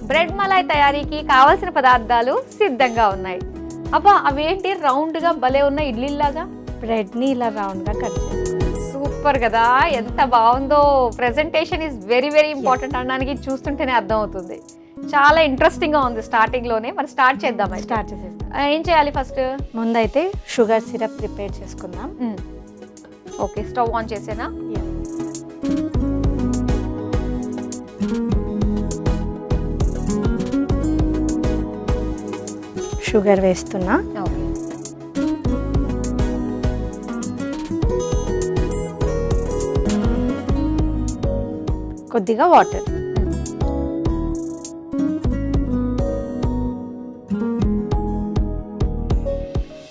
Bread Malay తయారీకి కావాల్సిన పదార్థాలు సిద్ధంగా ఉన్నాయి. అబ్బా అవేంటి రౌండ్గా భలే ఉన్నాయి, ఇడ్లీలాగా. బ్రెడ్ని ఇలా రౌండ్గా కట్ చేసుకోవాలి. సూపర్ కదా, ఎంత బాగుందో. Presentation is very very important అనడానికి చూస్తుంటేనే అర్థం అవుతుంది. చాలా ఇంట్రెస్టింగ్గా ఉంది స్టార్టింగ్లోనే. మరి స్టార్ట్ చేద్దాం. స్టార్ట్ చేసేస్తాం. ఏం చేయాలి ఫస్ట్? ముందైతే షుగర్ సిరప్ ప్రిపేర్ చేసుకుందాం. ఓకే, స్టవ్ ఆన్ చేసేనా? షుగర్ వేస్తున్నా. ఓకే, కొద్దిగా వాటర్.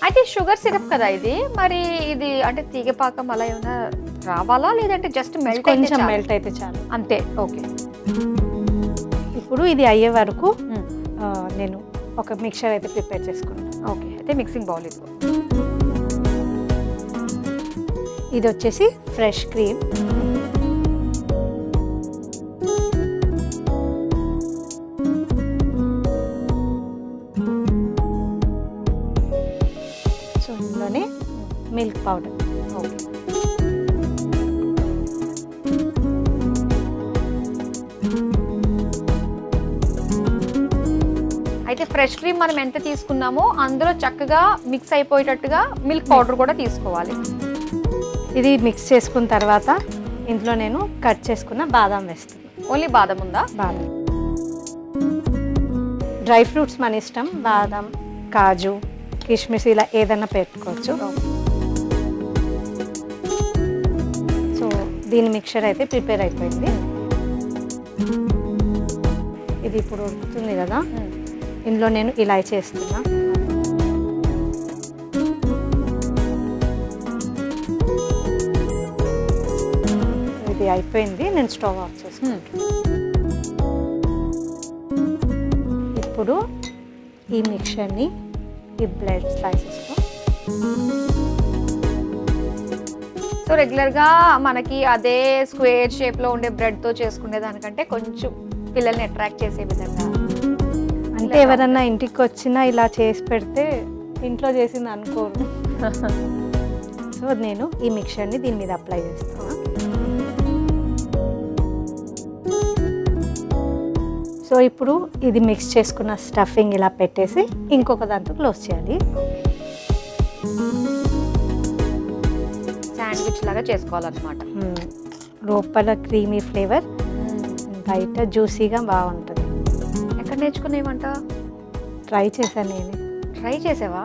అయితే షుగర్ సిరప్ కదా ఇది, మరి ఇది అంటే తీగపాకం అలా ఏమైనా రావాలా, లేదంటే జస్ట్ మెల్ట్? కొంచెం మెల్ట్ అయితే చాలు, అంతే. ఓకే, ఇప్పుడు ఇది అయ్యే వరకు నేను ఒక మిక్చర్ అయితే ప్రిపేర్ చేసుకుంటాను. ఓకే, అయితే మిక్సింగ్ బౌల్ ఇది. ఇది వచ్చేసి ఫ్రెష్ క్రీమ్. సో ఇందులోనే మిల్క్ పౌడర్. ఓకే, అయితే ఫ్రెష్ క్రీమ్ మనం ఎంత తీసుకున్నామో అందులో చక్కగా మిక్స్ అయిపోయేటట్టుగా మిల్క్ పౌడర్ కూడా తీసుకోవాలి. ఇది మిక్స్ చేసుకున్న తర్వాత ఇందులో నేను కట్ చేసుకున్న బాదం వేస్తాను. ఓన్లీ బాదం ఉందా? బాదం, డ్రై ఫ్రూట్స్ మన ఇష్టం. బాదం, కాజు, కిష్మిష్ ఇలా ఏదైనా పెట్టుకోవచ్చు. సో దీని మిక్చర్ అయితే ప్రిపేర్ అయిపోయింది. ఇది ఇప్పుడు ఉడుకుతుంది కదా, ఇందులో నేను ఇలాచీ చేస్తున్నా. ఇది అయిపోయింది, నేను స్టవ్ ఆఫ్ చేసుకుంటాను. ఇప్పుడు ఈ మిక్చర్ని ఈ బ్రెడ్ స్లైసెస్లో. సో రెగ్యులర్గా మనకి అదే స్క్వేర్ షేప్లో ఉండే బ్రెడ్తో చేసుకునే దానికంటే కొంచెం పిల్లల్ని అట్రాక్ట్ చేసే విధంగా, అంటే ఎవరన్నా ఇంటికి వచ్చినా ఇలా చేసి పెడితే ఇంట్లో చేసింది అనుకోరు. సో నేను ఈ మిక్చర్ని దీని మీద అప్లై చేస్తాను. సో ఇప్పుడు ఇది మిక్స్ చేసుకున్న స్టఫింగ్ ఇలా పెట్టేసి ఇంకొక దాంతో క్లోజ్ చేయాలి. శాండ్విచ్ లాగా చేసుకోవాలన్నమాట. లోపల క్రీమీ ఫ్లేవర్, బయట జ్యూసీగా బాగుంటుంది. ఎక్కడ నేర్చుకునేవంట? ట్రై చేశాను నేను. ట్రై చేసావా?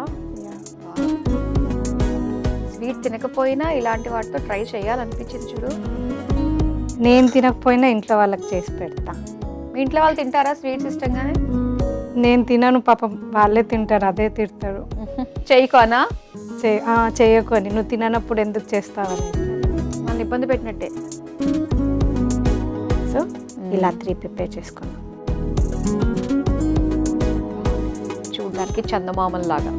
స్వీట్ తినకపోయినా ఇలాంటి వాటితో ట్రై చేయాలనిపించింది చూడు. నేను తినకపోయినా ఇంట్లో వాళ్ళకి చేసి పెడతా. మీ ఇంట్లో వాళ్ళు తింటారా స్వీట్స్ ఇష్టంగానే? నేను తినను, పాపం వాళ్ళే తింటారు, అదే తిడతారు. చేయకోనా? చేయకొని నువ్వు తిననప్పుడు ఎందుకు చేస్తావని వాళ్ళు ఇబ్బంది పెట్టినట్టే. సో ఇలా 3 ప్రిపేర్ చేసుకున్నాం. చూడడానికి చందమామల్లాగా.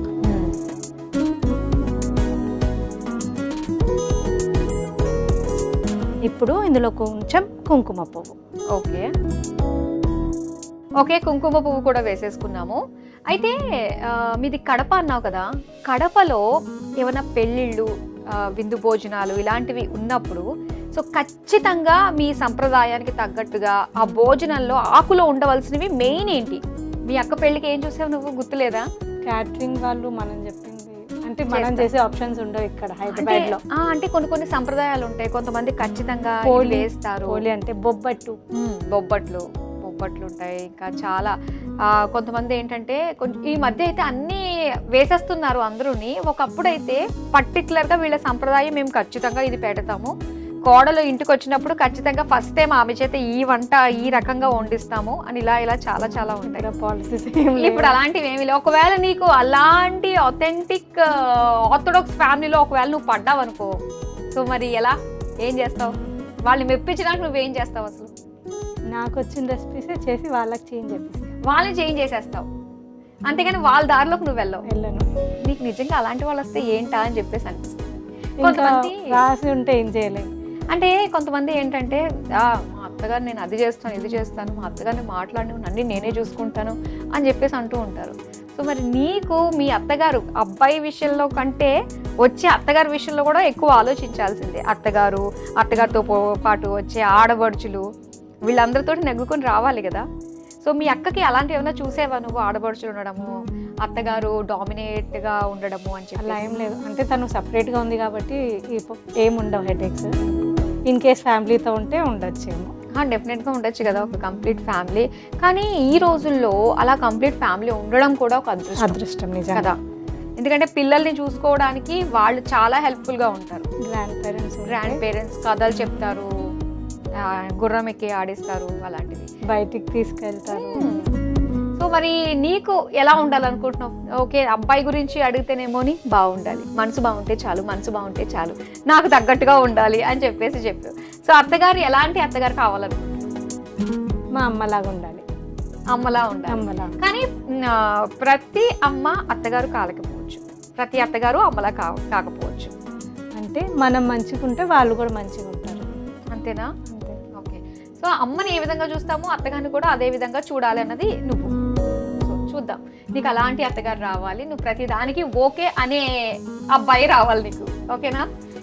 ఇప్పుడు ఇందులో కొంచెం కుంకుమ పువ్వు. ఓకే ఓకే, కుంకుమ పువ్వు కూడా వేసేసుకున్నాము. అయితే మీది కడప అన్నావు కదా, కడపలో ఏమైనా పెళ్ళిళ్ళు, విందు భోజనాలు ఇలాంటివి ఉన్నప్పుడు సో ఖచ్చితంగా మీ సంప్రదాయానికి తగ్గట్టుగా ఆ భోజనంలో ఆకులో ఉండవలసినవి మెయిన్ ఏంటి? మీ అక్క పెళ్ళికి ఏం చూసావు నువ్వు, గుర్తులేదా? క్యాటరింగ్ వాళ్ళు మనం చెప్పింది అంటే మనం చేసే ఆప్షన్స్ ఉండవు ఇక్కడ హైదరాబాద్ లో. అంటే కొన్ని సంప్రదాయాలు ఉంటాయి, కొంతమంది ఖచ్చితంగా వేస్తారు. హోలీ అంటే బొబ్బట్లు ఉంటాయి. ఇంకా చాలా కొంతమంది ఏంటంటే ఈ మధ్య అయితే అన్నీ వేసేస్తున్నారు అందరూని. ఒకప్పుడైతే పర్టికులర్గా వీళ్ళ సంప్రదాయం మేము ఖచ్చితంగా ఇది పెడతాము, కోడలు ఇంటికి వచ్చినప్పుడు ఖచ్చితంగా ఫస్ట్ టైం ఆమె చేత ఈ వంట ఈ రకంగా వండిస్తాము అని ఇలా చాలా చాలా ఉంటాయి పాలసీస్. ఇప్పుడు అలాంటివి ఏమి లేవు. ఒకవేళ నీకు అలాంటి ఆథెంటిక్ ఆర్థోడాక్స్ ఫ్యామిలీలో ఒకవేళ నువ్వు పడ్డావు అనుకో, సో మరి ఎలా, ఏం చేస్తావు? వాళ్ళని మెప్పించడానికి నువ్వేం చేస్తావు అసలు? నాకు వచ్చిన రెసిపీసే చేసి వాళ్ళకి చేంజ్ చేపిస్తాను. వాళ్ళని చేంజ్ చేసేస్తావు. అంతేగాని వాళ్ళ దారిలోకి నువ్వు వెళ్ళవు. వెళ్ళను. నీకు నిజంగా అలాంటి వాళ్ళు వస్తే ఏంటా అని చెప్పేసి అనిపిస్తుంది. ఇంకా కొంతమంది రాసి ఉంటే ఏం చేయలేము. అంటే కొంతమంది ఏంటంటే మా అత్తగారు నేను అది చేస్తాను ఇది చేస్తాను, మా అత్తగారిని మాట్లాడి అన్నీ నేనే చూసుకుంటాను అని చెప్పేసి అంటూ ఉంటారు. సో మరి నీకు మీ అత్తగారు అబ్బాయి విషయంలో కంటే వచ్చే అత్తగారి విషయంలో కూడా ఎక్కువ ఆలోచించాల్సిందే. అత్తగారితో పాటు వచ్చే ఆడబడుచులు వీళ్ళందరితో నెగ్గుకొని రావాలి కదా. సో మీ అక్కకి అలాంటివి ఏమైనా చూసేవా నువ్వు? ఆడబడుచులు ఉండడము, అత్తగారు డామినేట్గా ఉండడము అని చెప్పి. అలా ఏం లేదు. అంటే తను సపరేట్గా ఉంది కాబట్టి ఏం ఉండవు హెడేక్స్. ఇన్ కేస్ ఫ్యామిలీతో ఉంటే ఉండొచ్చేమో. డెఫినెట్గా ఉండొచ్చు కదా ఒక కంప్లీట్ ఫ్యామిలీ. కానీ ఈ రోజుల్లో అలా కంప్లీట్ ఫ్యామిలీ ఉండడం కూడా ఒక అదృష్టం నిజం కదా. ఎందుకంటే పిల్లల్ని చూసుకోవడానికి వాళ్ళు చాలా హెల్ప్ఫుల్గా ఉంటారు. గ్రాండ్ పేరెంట్స్ కథలు చెప్తారు, గుర్రం ఎక్కి ఆడిస్తారు, అలాంటివి బయటికి తీసుకెళ్తారు. సో మరి నీకు ఎలా ఉండాలనుకుంటున్నావు? ఓకే అబ్బాయి గురించి అడిగితేనేమోని బాగుండాలి, మనసు బాగుంటే చాలు, నాకు తగ్గట్టుగా ఉండాలి అని చెప్పేసి చెప్పు. సో అత్తగారు ఎలాంటి అత్తగారు కావాలనుకుంటున్నావు? మా అమ్మలాగా ఉండాలి. అమ్మలా ఉండాలి. కానీ ప్రతి అమ్మ అత్తగారు కాలేకపోవచ్చు, ప్రతి అత్తగారు అమ్మలా కాకపోవచ్చు. అంటే మనం మంచిగా ఉంటే వాళ్ళు కూడా మంచిగా ఉంటారు. అంతేనా? అంతే. ఓకే. సో అమ్మని ఏ విధంగా చూస్తామో అత్తగారిని కూడా అదే విధంగా చూడాలి అన్నది నువ్వు. సో చూద్దాం, నీకు అలాంటి అత్తగారు రావాలి, నువ్వు ప్రతి దానికి ఓకే అనే అబ్బాయి రావాలి నీకు. ఓకేనా?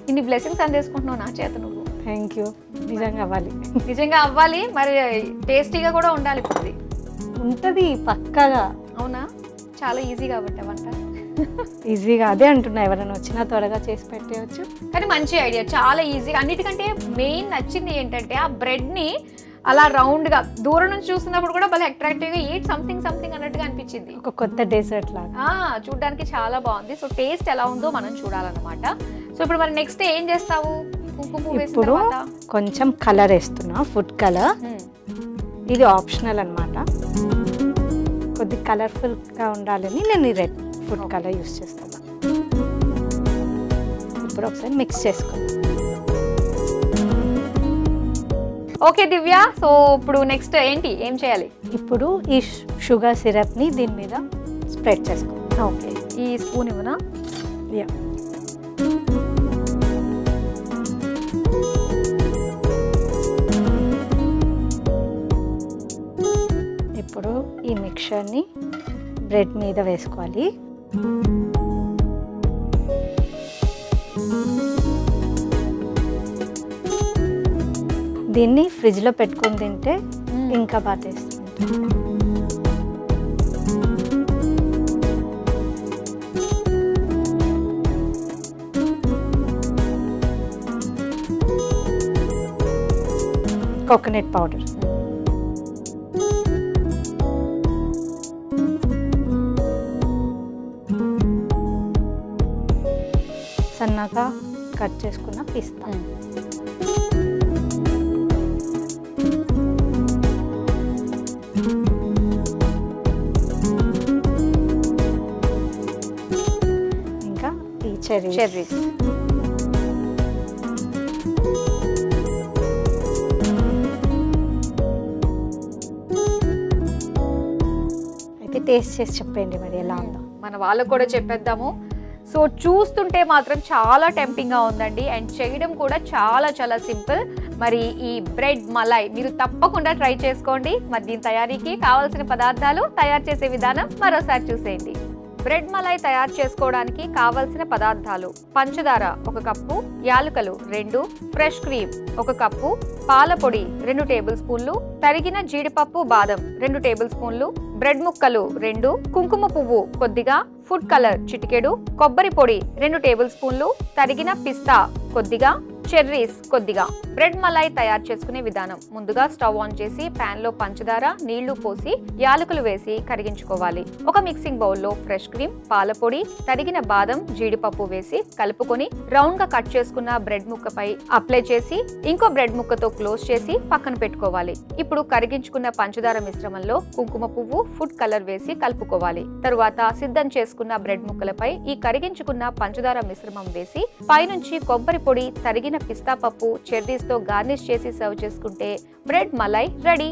ఇన్ని బ్లెస్సింగ్స్ అందేసుకుంటున్నావు నా చేత నువ్వు. Thank you. నిజంగా అవ్వాలి. మరి టేస్టీగా కూడా ఉండాలి. కొద్ది ఉంటుంది పక్కగా. అవునా? చాలా ఈజీ కాబట్టి వంట ఈజీగా అదే అంటున్నా, ఎవరైనా వచ్చినా త్వరగా చేసి పెట్టేయచ్చు. కానీ మంచి ఐడియా, చాలా ఈజీగా. అన్నిటికంటే మెయిన్ నచ్చింది ఏంటంటే ఆ బ్రెడ్ని అలా రౌండ్గా దూరం నుంచి చూస్తున్నప్పుడు కూడా భలే అట్రాక్టివ్గా ఈట్ సంథింగ్ అన్నట్టుగా అనిపించింది. ఒక కొత్త డెజర్ట్ లాగా చూడడానికి చాలా బాగుంది. సో టేస్ట్ ఎలా ఉందో మనం చూడాలన్నమాట. సో ఇప్పుడు మరి నెక్స్ట్ ఏం చేస్తావు? కుంకుమ వేసిన తర్వాత కొంచెం కలర్ వేస్తున్నా, ఫుడ్ కలర్. ఇది ఆప్షనల్ అన్నమాట. కొద్ది కలర్ఫుల్గా ఉండాలని నేను ఈ రెడ్ ఫుడ్ కలర్ యూస్ చేస్తాను. ఇప్పుడు ఒకసారి మిక్స్ చేసుకుందాం. ఓకే దివ్య, సో ఇప్పుడు నెక్స్ట్ ఏంటి, ఏం చేయాలి? ఇప్పుడు ఈ షుగర్ సిరప్ని దీని మీద స్ప్రెడ్ చేసుకుందాం. ఓకే, ఈ స్పూన్ ఇవ్వనా? యా. ఇప్పుడు ఈ మిక్చర్ని బ్రెడ్ మీద వేసుకోవాలి. దీన్ని ఫ్రిడ్జ్లో పెట్టుకొని తింటే ఇంకా బాగా టేస్ట్ ఉంటుంది. కోకోనట్ పౌడర్, సన్నగా కట్ చేసుకున్న పిస్తా, ఇంకా ఈ చెర్రీస్. అయితే టేస్ట్ చేసి చెప్పండి మరి ఎలా ఉందో. మన వాళ్ళకు కూడా చెప్పేద్దాము. సో చూస్తుంటే మాత్రం చాలా టెంప్టింగ్గా ఉందండి, అండ్ చేయడం కూడా చాలా చాలా సింపుల్. మరి ఈ బ్రెడ్ మలై మీరు తప్పకుండా ట్రై చేసుకోండి. మరి దీని తయారీకి కావాల్సిన పదార్థాలు, తయారు చేసే విధానం మరోసారి చూసేయండి. బ్రెడ్ మలై తయారు చేసుకోవడానికి కావలసిన పదార్థాలు: పంచదార 1 కప్పు, యాలకులు 2, ఫ్రెష్ క్రీమ్ 1 కప్పు, పాల పొడి 2 టేబుల్ స్పూన్లు, తరిగిన జీడిపప్పు బాదం 2 టేబుల్ స్పూన్లు, బ్రెడ్ ముక్కలు 2, కుంకుమ పువ్వు కొద్దిగా, ఫుడ్ కలర్ చిటికెడు, కొబ్బరి పొడి 2 టేబుల్ స్పూన్లు, తరిగిన పిస్తా కొద్దిగా, చెర్రీస్ కొద్దిగా. బ్రెడ్ మలై తయారు చేసుకునే విధానం: ముందుగా స్టవ్ ఆన్ చేసి పాన్ లో పంచదార, నీళ్లు పోసి యాలకులు వేసి కరిగించుకోవాలి. ఒక మిక్సింగ్ బౌల్లో ఫ్రెష్ క్రీమ్, పాల పొడి, తరిగిన బాదం, జీడిపప్పు వేసి కలుపుకొని రౌండ్ గా కట్ చేసుకున్న బ్రెడ్ ముక్కపై అప్లై చేసి ఇంకో బ్రెడ్ ముక్కతో క్లోజ్ చేసి పక్కన పెట్టుకోవాలి. ఇప్పుడు కరిగించుకున్న పంచదార మిశ్రమంలో కుంకుమ పువ్వు, ఫుడ్ కలర్ వేసి కలుపుకోవాలి. తరువాత సిద్ధం చేసుకున్న బ్రెడ్ ముక్కలపై ఈ కరిగించుకున్న పంచదార మిశ్రమం వేసి పైనుంచి కొబ్బరి పొడి, తరిగిన పిస్తా పప్పు, చెర్రీస్ తో గార్నిష్ చేసి సర్వ్ చేసుకుంటే బ్రెడ్ మలై రెడీ.